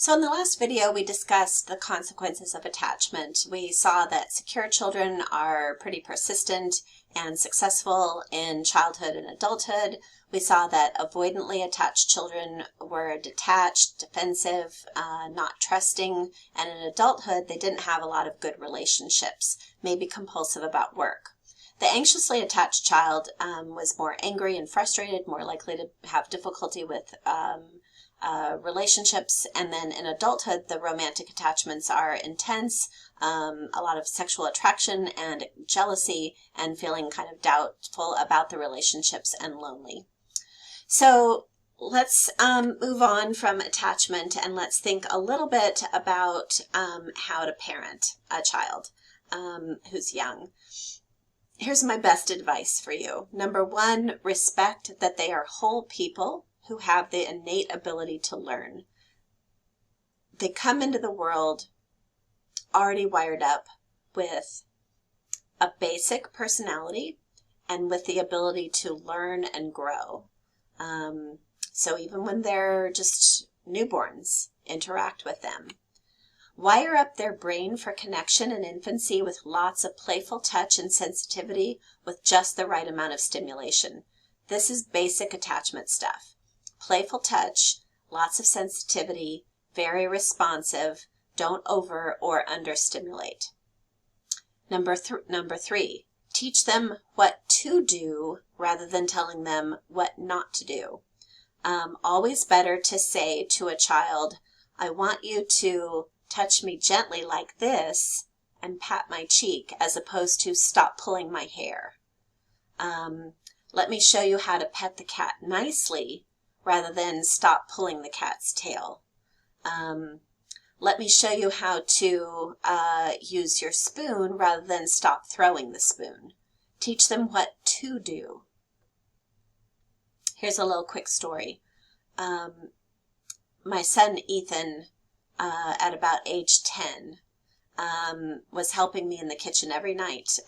So in the last video, we discussed the consequences of attachment. We saw that secure children are pretty persistent and successful in childhood and adulthood. We saw that avoidantly attached children were detached, defensive, not trusting, and in adulthood, they didn't have a lot of good relationships, maybe compulsive about work. The anxiously attached child was more angry and frustrated, more likely to have difficulty with relationships, and then in adulthood the romantic attachments are intense, a lot of sexual attraction and jealousy, and feeling kind of doubtful about the relationships and lonely. So let's move on from attachment and let's think a little bit about how to parent a child who's young. Here's my best advice for you. Number one, respect that they are whole people who have the innate ability to learn. They come into the world already wired up with a basic personality and with the ability to learn and grow. So even when they're just newborns, interact with them. Wire up their brain for connection in infancy with lots of playful touch and sensitivity with just the right amount of stimulation. This is basic attachment stuff. Playful touch, lots of sensitivity, very responsive, don't over or understimulate. Number three, teach them what to do rather than telling them what not to do. Always better to say to a child, I want you to touch me gently like this and pat my cheek, as opposed to stop pulling my hair. Let me show you how to pet the cat nicely rather than stop pulling the cat's tail. Let me show you how to use your spoon rather than stop throwing the spoon. Teach them what to do. Here's a little quick story. My son Ethan, at about age 10, was helping me in the kitchen every night,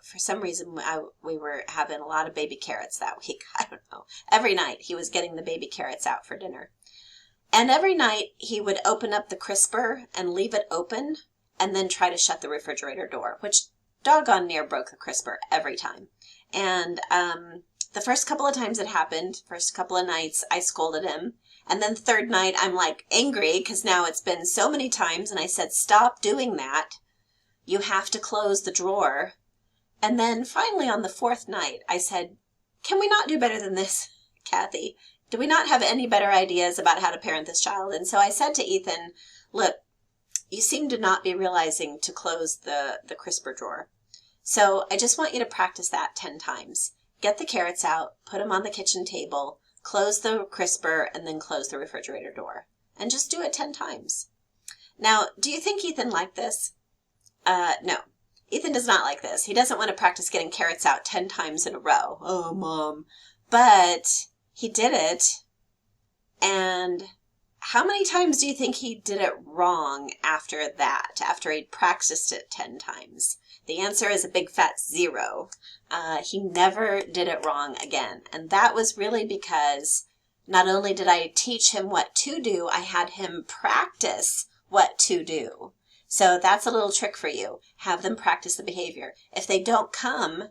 for some reason, we were having a lot of baby carrots that week. I don't know. Every night he was getting the baby carrots out for dinner. And every night he would open up the crisper and leave it open and then try to shut the refrigerator door, which doggone near broke the crisper every time. And the first couple of times it happened, first couple of nights, I scolded him. And then the third night I'm like angry because now it's been so many times, and I said, stop doing that. You have to close the drawer. And then finally on the fourth night, I said, can we not do better than this, Kathy? Do we not have any better ideas about how to parent this child? And so I said to Ethan, look, you seem to not be realizing to close the crisper drawer. So I just want you to practice that 10 times. Get the carrots out, put them on the kitchen table, close the crisper, and then close the refrigerator door. And just do it 10 times. Now, do you think Ethan liked this? No. Ethan does not like this. He doesn't want to practice getting carrots out 10 times in a row. Oh, Mom. But he did it. And how many times do you think he did it wrong after that, after he'd practiced it 10 times? The answer is a big fat 0. He never did it wrong again. And that was really because not only did I teach him what to do, I had him practice what to do. So that's a little trick for you. Have them practice the behavior. If they don't come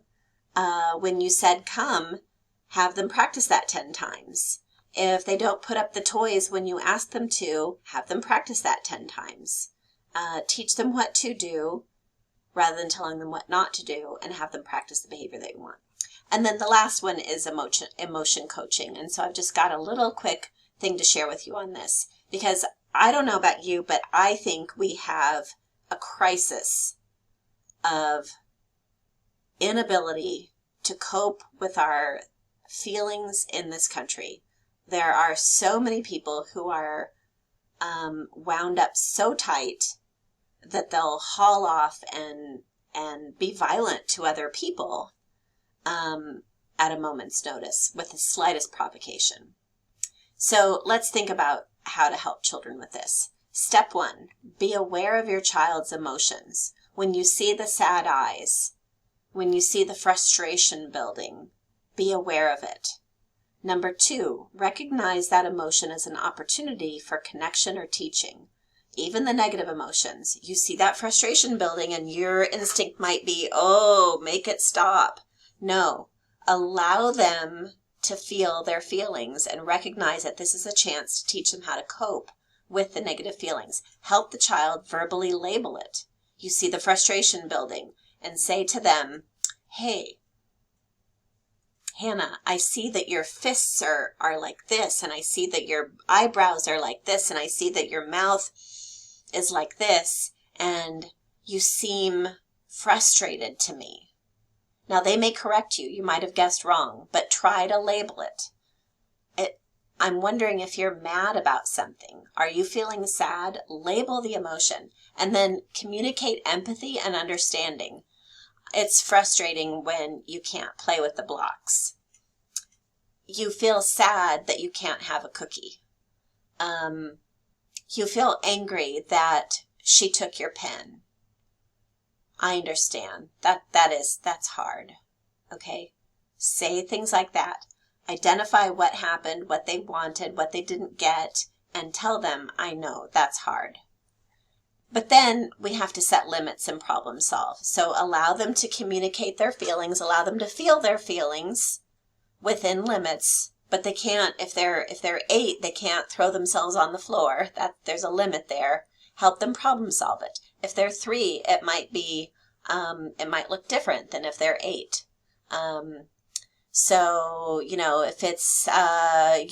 when you said come, have them practice that 10 times. If they don't put up the toys when you ask them to, have them practice that 10 times. Teach them what to do rather than telling them what not to do, and have them practice the behavior they want. And then the last one is emotion coaching. And so I've just got a little quick thing to share with you on this, because I don't know about you, but I think we have a crisis of inability to cope with our feelings in this country. There are so many people who are wound up so tight that they'll haul off and be violent to other people at a moment's notice with the slightest provocation. So let's think about how to help children with this. Step 1, be aware of your child's emotions. When you see the sad eyes, when you see the frustration building, be aware of it. Number 2, recognize that emotion as an opportunity for connection or teaching. Even the negative emotions. You see that frustration building and your instinct might be, oh, make it stop. No, allow them to feel their feelings and recognize that this is a chance to teach them how to cope with the negative feelings. Help the child verbally label it. You see the frustration building and say to them, hey, Hannah, I see that your fists are like this, and I see that your eyebrows are like this, and I see that your mouth is like this, and you seem frustrated to me. Now, they may correct you. You might have guessed wrong, but try to label it. I'm wondering if you're mad about something. Are you feeling sad? Label the emotion, and then communicate empathy and understanding. It's frustrating when you can't play with the blocks. You feel sad that you can't have a cookie. You feel angry that she took your pen. I understand. That's hard. Okay? Say things like that. Identify what happened, what they wanted, what they didn't get, and tell them, I know, that's hard. But then we have to set limits and problem solve. So allow them to communicate their feelings, allow them to feel their feelings within limits, but they can't, if they're 8, they can't throw themselves on the floor. There's a limit there. Help them problem solve it. If they're 3, it might look different than if they're 8. So, if it's,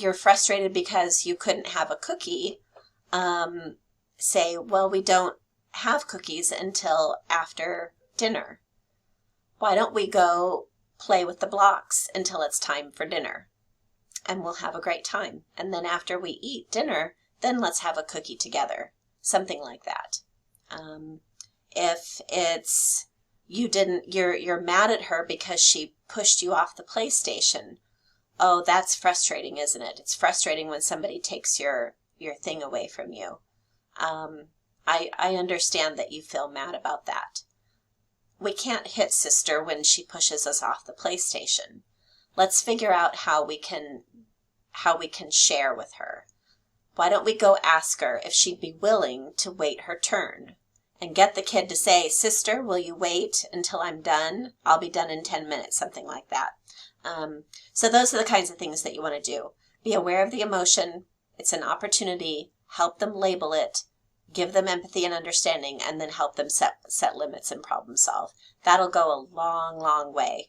you're frustrated because you couldn't have a cookie, say, well, we don't have cookies until after dinner. Why don't we go play with the blocks until it's time for dinner? And we'll have a great time. And then after we eat dinner, then let's have a cookie together. Something like that. If it's you're mad at her because she pushed you off the PlayStation. Oh, that's frustrating, isn't it? It's frustrating when somebody takes your thing away from you. I understand that you feel mad about that. We can't hit sister when she pushes us off the PlayStation. Let's figure out how we can share with her. Why don't we go ask her if she'd be willing to wait her turn? And get the kid to say, sister, will you wait until I'm done? I'll be done in 10 minutes, something like that. So those are the kinds of things that you want to do. Be aware of the emotion. It's an opportunity. Help them label it. Give them empathy and understanding, and then help them set limits and problem solve. That'll go a long, long way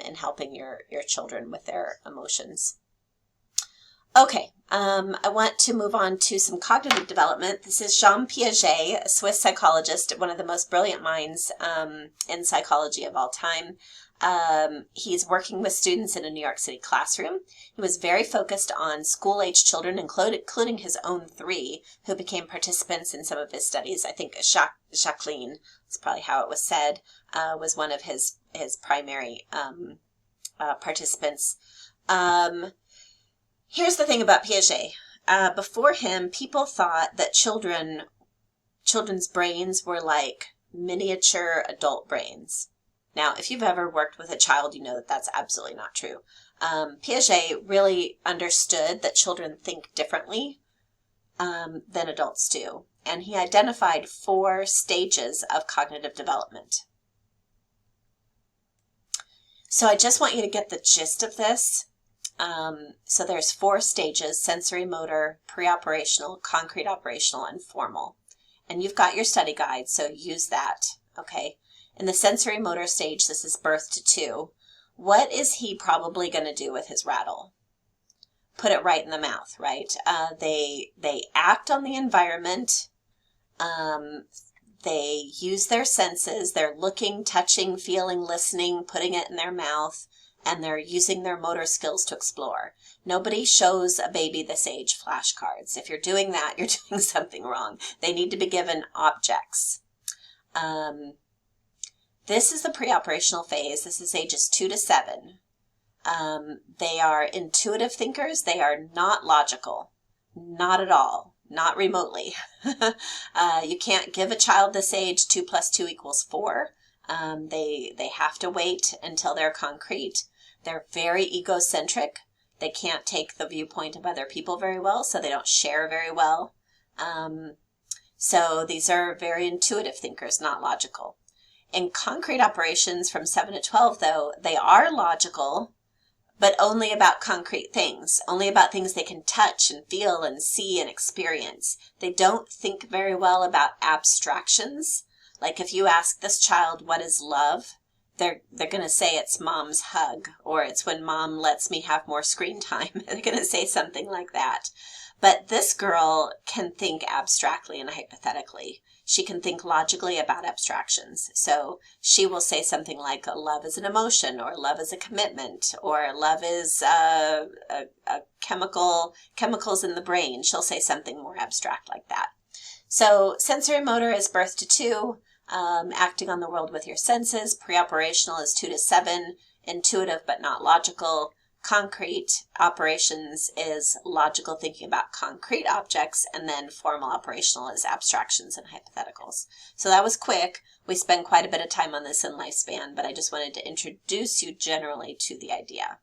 in helping your children with their emotions. Okay, I want to move on to some cognitive development. This is Jean Piaget, a Swiss psychologist, one of the most brilliant minds in psychology of all time. He's working with students in a New York City classroom. He was very focused on school-age children, including his own 3, who became participants in some of his studies. I think Jacqueline, that's probably how it was said, was one of his primary participants. Here's the thing about Piaget. Before him, people thought that children's brains were like miniature adult brains. Now, if you've ever worked with a child, you know that that's absolutely not true. Piaget really understood that children think differently than adults do. And he identified 4 stages of cognitive development. So I just want you to get the gist of this. So there's 4 stages: sensory, motor, pre-operational, concrete operational, and formal. And you've got your study guide, so use that, okay? In the sensory motor stage, this is birth to 2. What is he probably going to do with his rattle? Put it right in the mouth, right? They act on the environment. They use their senses. They're looking, touching, feeling, listening, putting it in their mouth. And they're using their motor skills to explore. Nobody shows a baby this age flashcards. If you're doing that, you're doing something wrong. They need to be given objects. This is the pre-operational phase. This is ages 2 to 7. They are intuitive thinkers. They are not logical. Not at all. Not remotely. You can't give a child this age 2 + 2 = 4. They have to wait until they're concrete. They're very egocentric. They can't take the viewpoint of other people very well, so they don't share very well. So these are very intuitive thinkers, not logical. In concrete operations from 7 to 12, though, they are logical, but only about concrete things, only about things they can touch and feel and see and experience. They don't think very well about abstractions. Like if you ask this child, what is love? They're going to say it's mom's hug, or it's when mom lets me have more screen time. They're going to say something like that. But this girl can think abstractly and hypothetically. She can think logically about abstractions. So she will say something like love is an emotion, or love is a commitment, or love is a chemicals in the brain. She'll say something more abstract like that. So sensory motor is birth to 2, acting on the world with your senses. Pre-operational is 2 to 7, intuitive but not logical. Concrete operations is logical thinking about concrete objects, and then formal operational is abstractions and hypotheticals. So that was quick. We spend quite a bit of time on this in lifespan, but I just wanted to introduce you generally to the idea.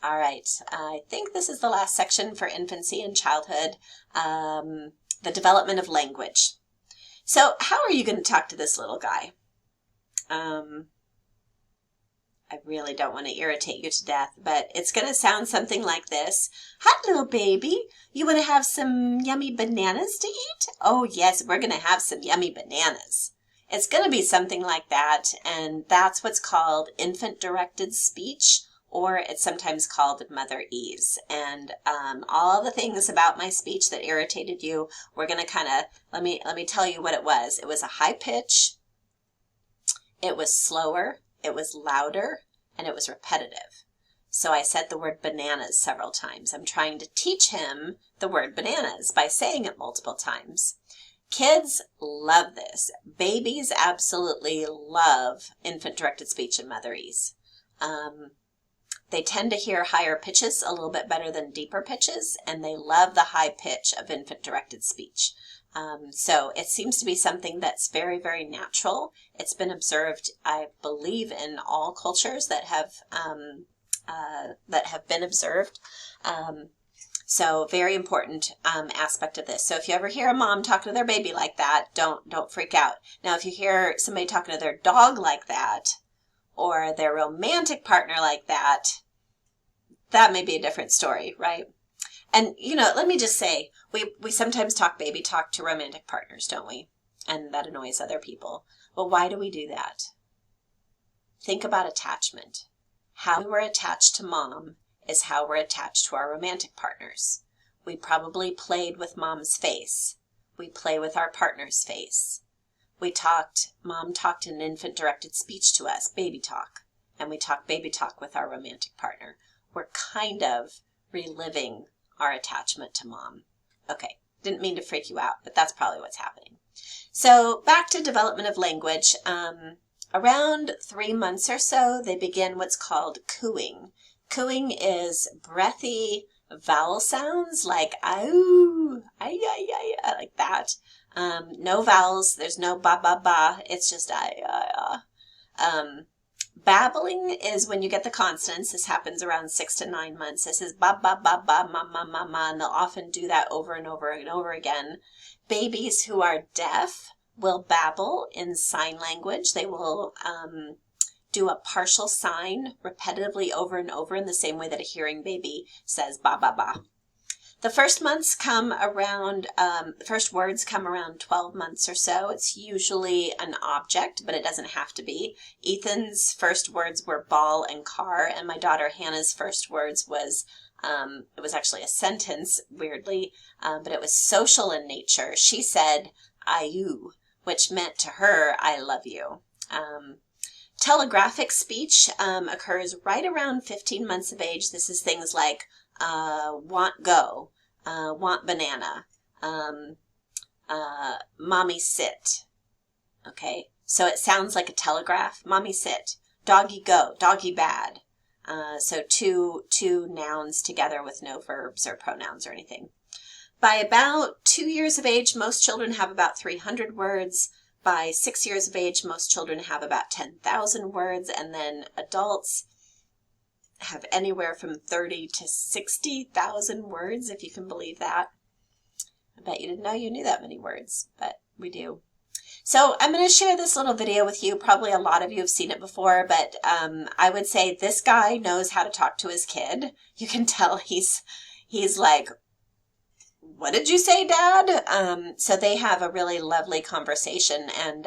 All right, I think this is the last section for infancy and childhood, the development of language. So how are you going to talk to this little guy? I really don't want to irritate you to death, but it's going to sound something like this. Hi, little baby. You want to have some yummy bananas to eat? Oh, yes, we're going to have some yummy bananas. It's going to be something like that, and that's what's called infant-directed speech, or it's sometimes called mother-ease. And all the things about my speech that irritated you, we're going to kind of, let me tell you what it was. It was a high pitch, it was slower, it was louder, and it was repetitive. So I said the word bananas several times. I'm trying to teach him the word bananas by saying it multiple times. Kids love this. Babies absolutely love infant-directed speech and mother-ease. They tend to hear higher pitches a little bit better than deeper pitches, and they love the high pitch of infant-directed speech. So it seems to be something that's very, very natural. It's been observed, I believe, in all cultures that have been observed. So very important aspect of this. So if you ever hear a mom talking to their baby like that, don't freak out. Now, if you hear somebody talking to their dog like that, or their romantic partner like that, that may be a different story, right? And, you know, let me just say, we sometimes talk baby talk to romantic partners, don't we? And that annoys other people. Well, why do we do that? Think about attachment. How we're attached to mom is how we're attached to our romantic partners. We probably played with mom's face. We play with our partner's face. Mom talked in infant-directed speech to us, baby talk, and we talk baby talk with our romantic partner. We're kind of reliving our attachment to mom. Okay, didn't mean to freak you out, but that's probably what's happening. So back to development of language. Around 3 months or so, they begin what's called cooing. Cooing is breathy vowel sounds like "ow," "ay, ay, ay," like that. No vowels. There's no ba ba ba. It's just "ay, ay, ay." Babbling is when you get the consonants. This happens around 6 to 9 months. This is ba ba ba ba ma ma ma ma, and they'll often do that over and over and over again. Babies who are deaf will babble in sign language. They will do a partial sign repetitively over and over in the same way that a hearing baby says ba ba ba. The first months come around, first words come around 12 months or so. It's usually an object, but it doesn't have to be. Ethan's first words were ball and car, and my daughter Hannah's first words was, it was actually a sentence, weirdly, but it was social in nature. She said, "I-you," which meant to her, "I love you." Telegraphic speech occurs right around 15 months of age. This is things like want go, want banana, mommy sit. Okay, so it sounds like a telegraph. Mommy sit, doggy go, doggy bad. So two nouns together with no verbs or pronouns or anything. By about 2 years of age, most children have about 300 words. By 6 years of age, most children have about 10,000 words, and then adults have anywhere from 30 to 60,000 words, if you can believe that. I bet you didn't know you knew that many words, but we do. So I'm going to share this little video with you. Probably a lot of you have seen it before, but I would say this guy knows how to talk to his kid. You can tell he's like, what did you say, Dad? So they have a really lovely conversation, and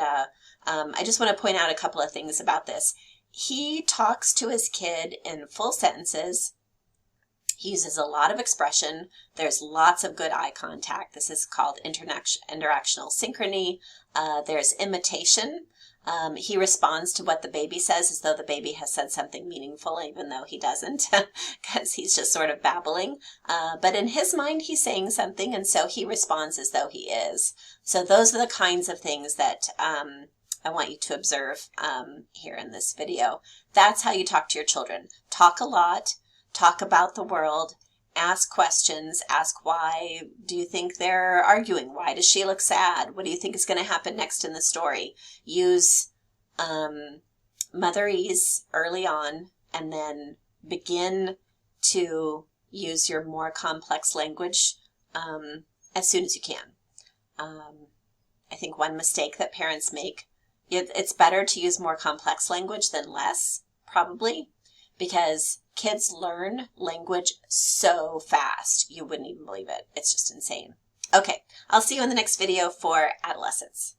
I just want to point out a couple of things about this. He talks to his kid in full sentences. He uses a lot of expression. There's lots of good eye contact. This is called interactional synchrony. There's imitation. He responds to what the baby says as though the baby has said something meaningful, even though he doesn't, because he's just sort of babbling. But in his mind, he's saying something, and so he responds as though he is. So those are the kinds of things that I want you to observe here in this video. That's how you talk to your children. Talk a lot. Talk about the world, ask questions, ask why do you think they're arguing? Why does she look sad? What do you think is going to happen next in the story? Use motherese early on, and then begin to use your more complex language as soon as you can. I think one mistake that parents make, it's better to use more complex language than less, probably, because kids learn language so fast. You wouldn't even believe it. It's just insane. Okay, I'll see you in the next video for adolescence.